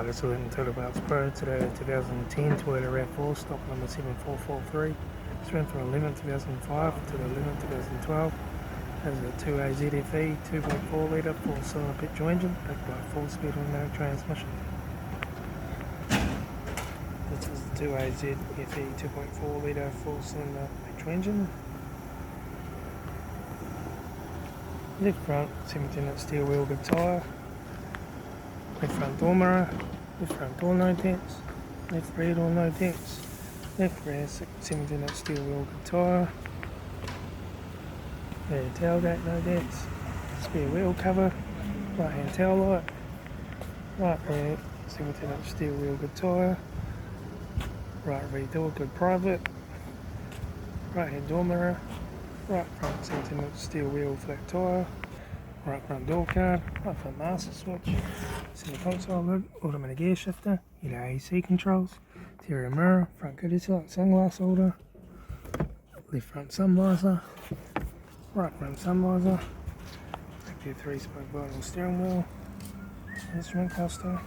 Let's go into the Belts Pro today, 2010 Toyota RAV4, stock number 7443. Strength from 11 2005 to the 11 2012. Has a 2A ZFE 2.4 litre 4-cylinder petrol engine backed by a 4-speed automatic transmission. This is the 2A ZFE 2.4 litre 4-cylinder petrol engine. Left front 17-inch steel wheel good tyre. Left front door mirror, left front door no dents, left rear door no dents, left rear 17-inch steel wheel good tyre, rear tailgate no dents, spare wheel cover, right hand tail light, right rear 17-inch steel wheel good tyre, right rear door good private, right hand door mirror, right front 17-inch steel wheel flat tyre, right front door card, right front master switch, center console lid, automatic gear shifter, yire AC controls, interior mirror, front courtesy light, sunglass holder, left front sun visor, right front sun visor, back to 3-spoke vinyl steering wheel, instrument cluster,